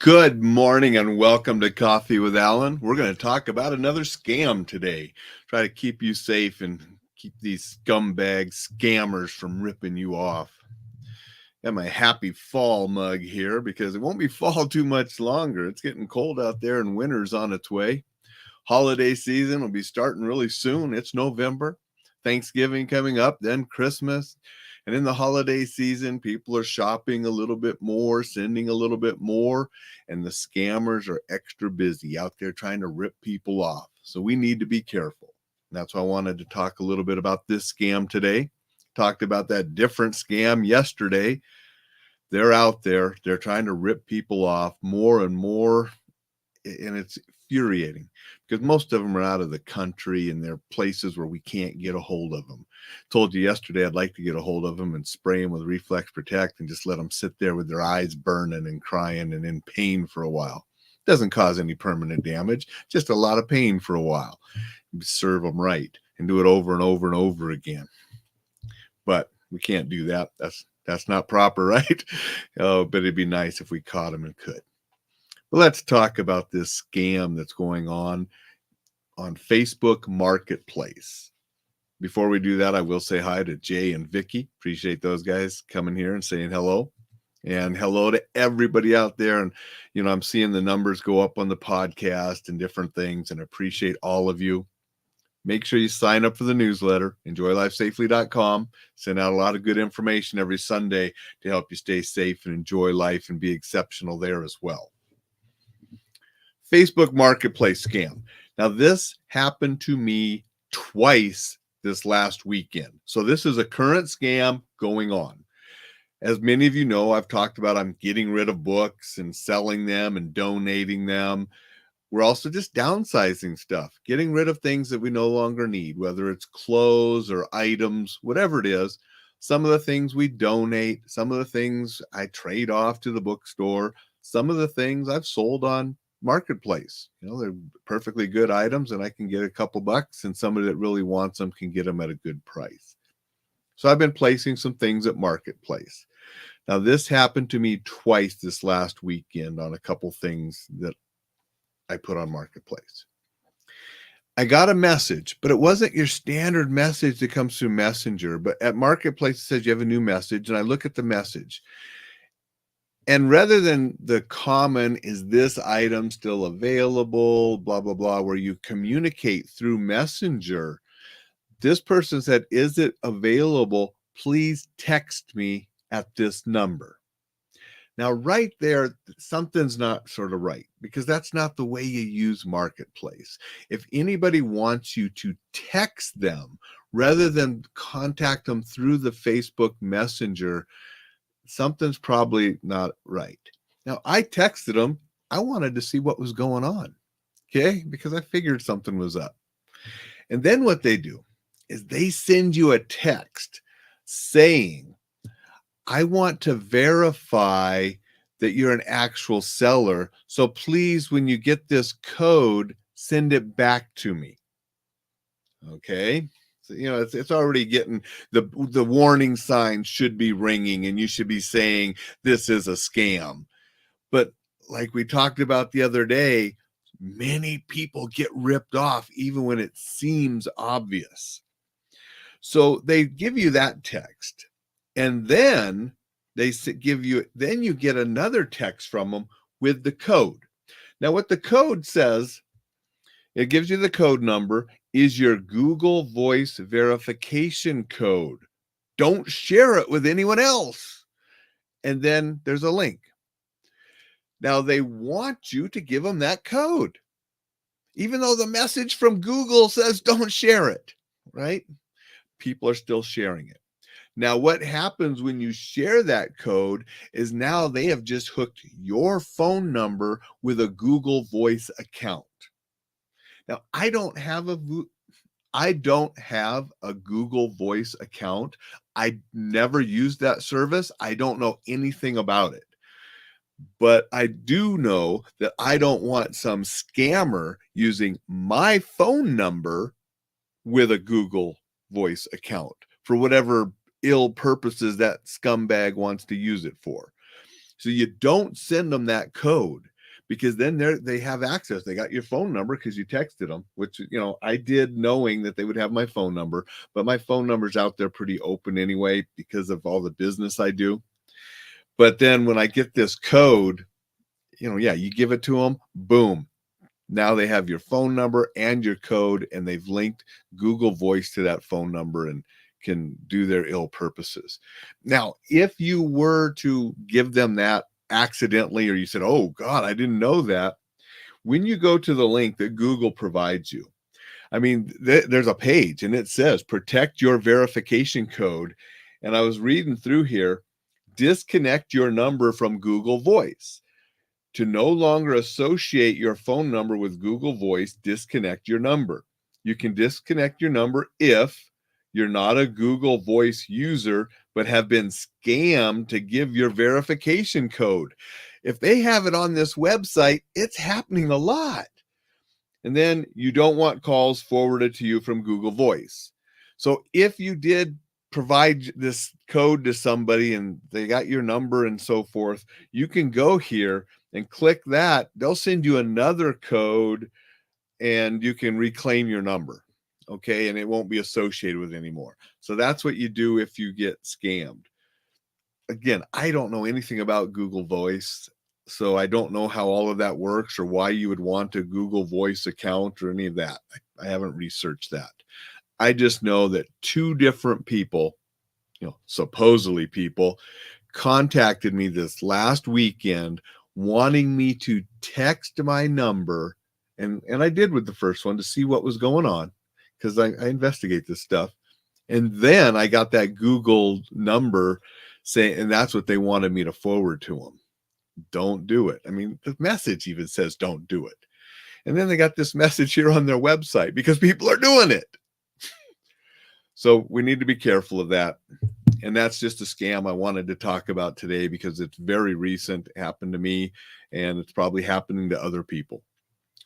Good morning and welcome to Coffee with Alain. We're going to talk about another scam today. Try to keep you safe and keep these scumbag scammers from ripping you off. Got my happy fall mug here because it won't be fall too much longer. It's getting cold out there and winter's on its way. Holiday season will be starting really soon. It's November. Thanksgiving coming up, then Christmas. And in the holiday season, people are shopping a little bit more, sending a little bit more, and the scammers are extra busy out there trying to rip people off. So we need to be careful. And that's why I wanted to talk a little bit about this scam today. Talked about that different scam yesterday. They're out there. They're trying to rip people off more and more, and it's infuriating because most of them are out of the country and they're places where we can't get a hold of them. Told you yesterday I'd like to get a hold of them and spray them with Reflex Protect and just let them sit there with their eyes burning and crying and in pain for a while. Doesn't cause any permanent damage, just a lot of pain for a while. Serve them right and do it over and over and over again. But we can't do that. That's not proper, right? Oh, but it'd be nice if we caught them and could. Let's talk about this scam that's going on Facebook Marketplace. Before we do that, I will say hi to Jay and Vicky. Appreciate those guys coming here and saying hello. And hello to everybody out there. And, I'm seeing the numbers go up on the podcast and different things, and I appreciate all of you. Make sure you sign up for the newsletter, enjoylifesafely.com. Send out a lot of good information every Sunday to help you stay safe and enjoy life and be exceptional there as well. Facebook Marketplace scam. Now, this happened to me twice this last weekend. So this is a current scam going on. As many of you know, I've talked about I'm getting rid of books and selling them and donating them. We're also just downsizing stuff, getting rid of things that we no longer need, whether it's clothes or items, whatever it is. Some of the things we donate, some of the things I trade off to the bookstore, some of the things I've sold on Marketplace. They're perfectly good items and I can get a couple bucks, and somebody that really wants them can get them at a good price. So I've been placing some things at Marketplace. Now, this happened to me twice this last weekend on a couple things that I put on Marketplace. I got a message, but it wasn't your standard message that comes through Messenger. But at Marketplace, it says you have a new message, and I look at the message. And rather than the common, is this item still available, blah, blah, blah, where you communicate through Messenger, this person said, is it available? Please text me at this number. Now, right there, something's not sort of right, because that's not the way you use Marketplace. If anybody wants you to text them rather than contact them through the Facebook Messenger, something's probably not right. Now, I texted them. I wanted to see what was going on, okay? Because I figured something was up. And then what they do is they send you a text saying, I want to verify that you're an actual seller. So please, when you get this code, send it back to me. Okay. So, it's already getting the warning signs should be ringing and you should be saying this is a scam. But like we talked about the other day, many people get ripped off even when it seems obvious. So they give you that text, and then then you get another text from them with the code. Now, what the code says, it gives you the code number, is your Google Voice verification code. Don't share it with anyone else. And then there's a link. Now, they want you to give them that code, even though the message from Google says don't share it, right? People are still sharing it. Now, what happens when you share that code is now they have just hooked your phone number with a Google Voice account. Now, I don't have a Google Voice account. I never used that service. I don't know anything about it. But I do know that I don't want some scammer using my phone number with a Google Voice account for whatever ill purposes that scumbag wants to use it for. So you don't send them that code. because then they have access. They got your phone number because you texted them, which, I did knowing that they would have my phone number, but my phone number's out there pretty open anyway because of all the business I do. But then when I get this code, you give it to them, boom. Now they have your phone number and your code, and they've linked Google Voice to that phone number and can do their ill purposes. Now, if you were to give them that accidentally, or you said, oh God, I didn't know that, when you go to the link that Google provides you, I mean, there's a page and it says protect your verification code. And I was reading through here, disconnect your number from Google Voice. To no longer associate your phone number with Google Voice, disconnect your number. You can disconnect your number if you're not a Google Voice user, but have been scammed to give your verification code. If they have it on this website, it's happening a lot. And then you don't want calls forwarded to you from Google Voice. So if you did provide this code to somebody and they got your number and so forth, you can go here and click that. They'll send you another code and you can reclaim your number. Okay. And it won't be associated with anymore. So that's what you do if you get scammed. Again, I don't know anything about Google Voice, so I don't know how all of that works or why you would want a Google Voice account or any of that. I haven't researched that. I just know that 2 different people, supposedly people, contacted me this last weekend wanting me to text my number. And I did with the first one to see what was going on, because I investigate this stuff. And then I got that Google number saying, and that's what they wanted me to forward to them. Don't do it. I mean, the message even says don't do it. And then they got this message here on their website because people are doing it. So we need to be careful of that. And that's just a scam I wanted to talk about today because it's very recent. It happened to me, and it's probably happening to other people.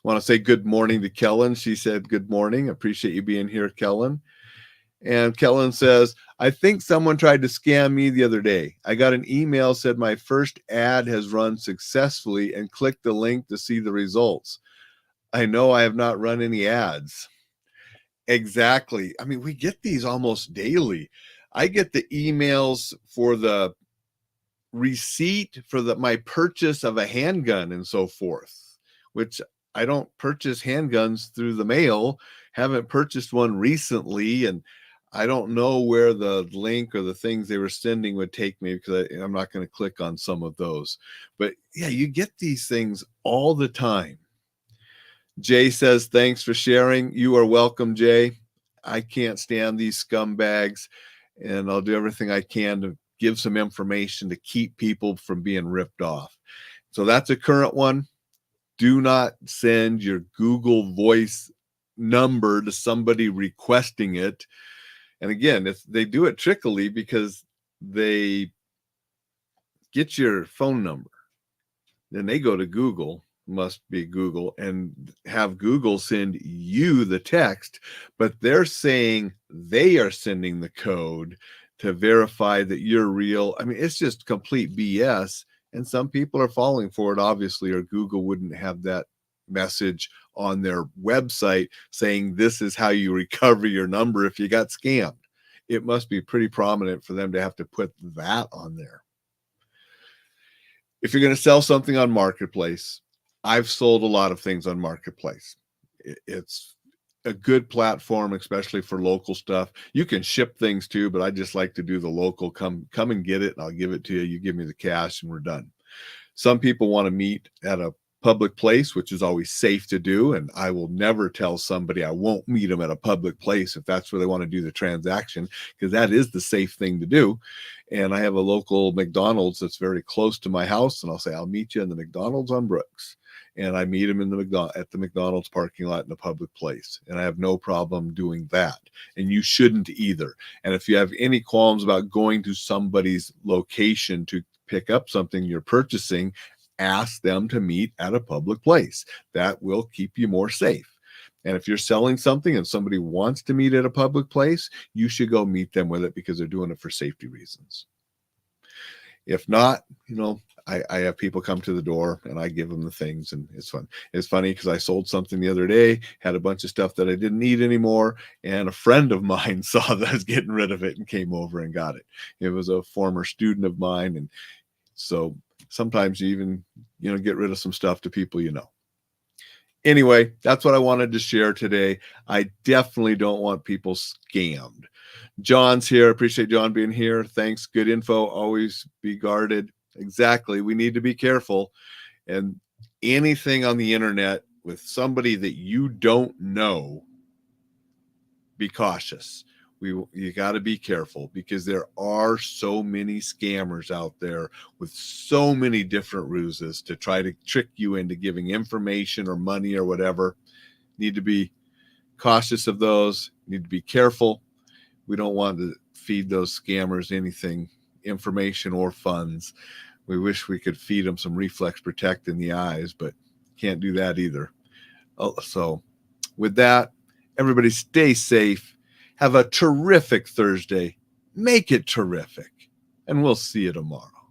I want to say good morning to Kellen. She said, good morning. Appreciate you being here, Kellen. And Kellen says, I think someone tried to scam me the other day. I got an email, said my first ad has run successfully, and clicked the link to see the results. I know I have not run any ads. Exactly. I mean, we get these almost daily. I get the emails for the receipt for my purchase of a handgun and so forth, which I don't purchase handguns through the mail, haven't purchased one recently, and I don't know where the link or the things they were sending would take me because I'm not going to click on some of those. But yeah, you get these things all the time. Jay says, thanks for sharing. You are welcome, Jay. I can't stand these scumbags, and I'll do everything I can to give some information to keep people from being ripped off. So that's a current one. Do not send your Google Voice number to somebody requesting it. And again, they do it trickily because they get your phone number. Then they go to Google, must be Google, and have Google send you the text, but they're saying they are sending the code to verify that you're real. I mean, it's just complete BS. And some people are falling for it, obviously, or Google wouldn't have that message on their website saying this is how you recover your number if you got scammed. It must be pretty prominent for them to have to put that on there. If you're going to sell something on Marketplace, I've sold a lot of things on Marketplace. It's a good platform, especially for local stuff. You can ship things too, but I just like to do the local, come and get it, and I'll give it to you. You give me the cash and we're done. Some people want to meet at a public place, which is always safe to do. And I will never tell somebody I won't meet them at a public place if that's where they want to do the transaction, because that is the safe thing to do. And I have a local McDonald's that's very close to my house, and I'll say, I'll meet you in the McDonald's on Brooks. And I meet him at the McDonald's parking lot in a public place. And I have no problem doing that. And you shouldn't either. And if you have any qualms about going to somebody's location to pick up something you're purchasing, ask them to meet at a public place. That will keep you more safe. And if you're selling something and somebody wants to meet at a public place, you should go meet them with it because they're doing it for safety reasons. If not, I have people come to the door and I give them the things, and it's fun. It's funny because I sold something the other day, had a bunch of stuff that I didn't need anymore, and a friend of mine saw that I was getting rid of it and came over and got it. It was a former student of mine, and so sometimes you even, get rid of some stuff to people you know. Anyway, that's what I wanted to share today. I definitely don't want people scammed. John's here. Appreciate John being here. Thanks. Good info. Always be guarded. Exactly. We need to be careful. And anything on the internet with somebody that you don't know, be cautious. You got to be careful because there are so many scammers out there with so many different ruses to try to trick you into giving information or money or whatever. Need to be cautious of those. Need to be careful. We don't want to feed those scammers anything, information or funds. We wish we could feed them some Reflex Protect in the eyes, but can't do that either. So with that, everybody stay safe. Have a terrific Thursday. Make it terrific. And we'll see you tomorrow.